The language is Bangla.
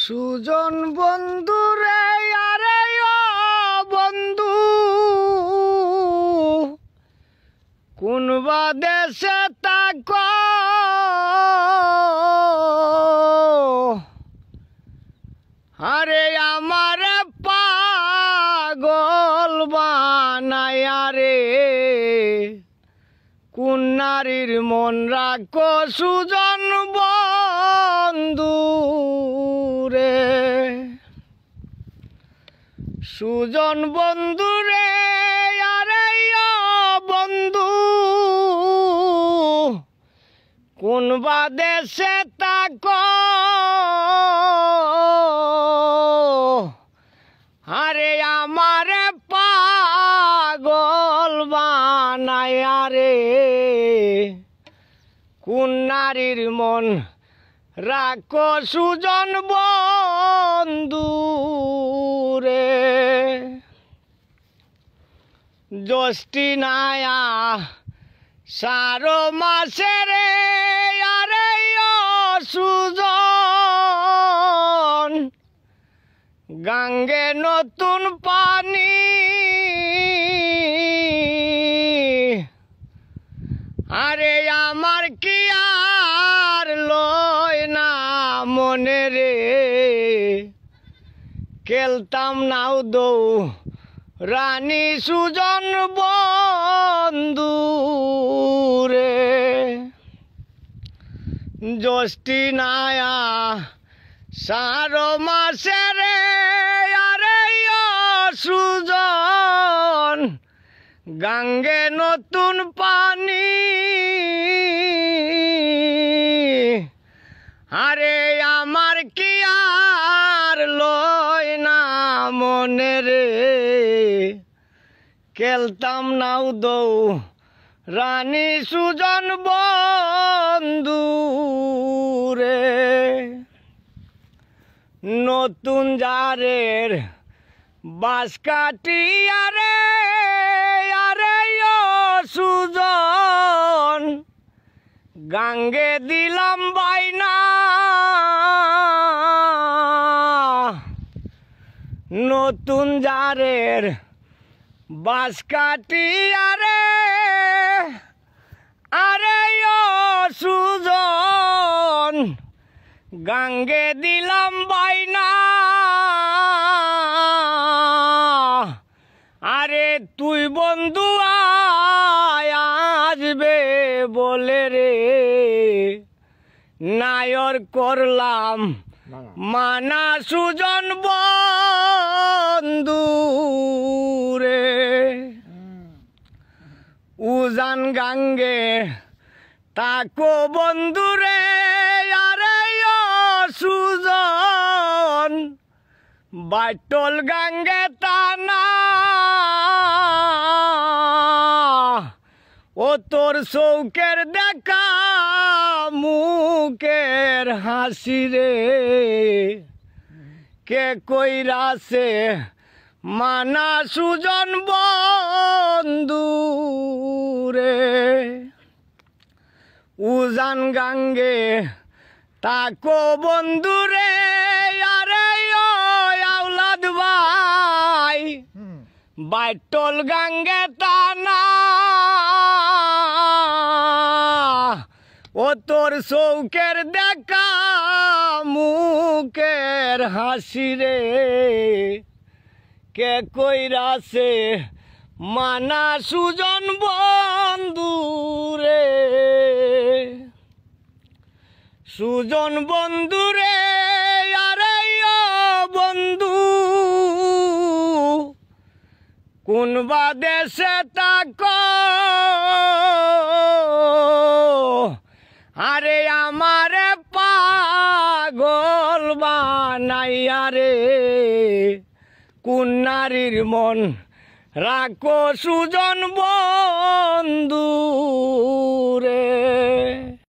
সুজন বন্ধু রে আরে ও বন্ধু কোনবা দেশে তাক আরে আমার পাগল বানায়া রে কোন নারীর মন রাখো সুজন বন্ধু রে সুজন বন্ধু রে আরে ও বন্ধু কোনবা দেশে তাক আরে আমার পাগল বানায়া রে কোন নারীর মন রাখো সুজন বন্ধু রে জ্যৈষ্ঠী নায়া সারো মাসে রে আরে ও সুজন গাঙ্গে নতুন পানি আরে আমার কি আর লয় না মনে রে খেলতাম নাও দৌ রানী সুজন বন্ধু রে জ্যৈষ্ঠী নায়া সারো মাসে রে আরে ও সুজন গাঙ্গে নতুন পানি আরে আমার কি আর লয় না মনে রে খেলতাম নাও দৌ রানী সুজন বন্ধু রে নতুন জারের বাঁশ কাটিয়া রে আরে ও সুজন গাঙ্গে দিলাম বাইনা নতুন জারের বাঁশ কাটিয়া রে আরে ও সুজন গাঙ্গে দিলাম বাইনা আরে তুই বন্ধু আসবে বলে রে নায়র করলাম মানা সুজন বন্ধু রে উজান গাঙ্গে তাকো বন্ধু রে আরে ও সুজন বাইটল গাঙ্গে টানা ও তোর চৌকের দেখা মুখের হাসি রে কে কইরাছে মানা সুজন বন্ধু রে উজান গাঙ্গে তাকো বন্ধু রে আরে ও আওলাদ ভাই বাইটল গাঙ্গে টানা ও তোর চৌকের দেখা মুখের হাসি রে কে কইরাছে মানা সুজন বন্ধু রে সুজন বন্ধু রে আরে ও বন্ধু কোনবা দেশে তাক আরে আমার পাগল বানাইয়া রে কোন নারীর মন রাখো সুজন বন্ধু রে।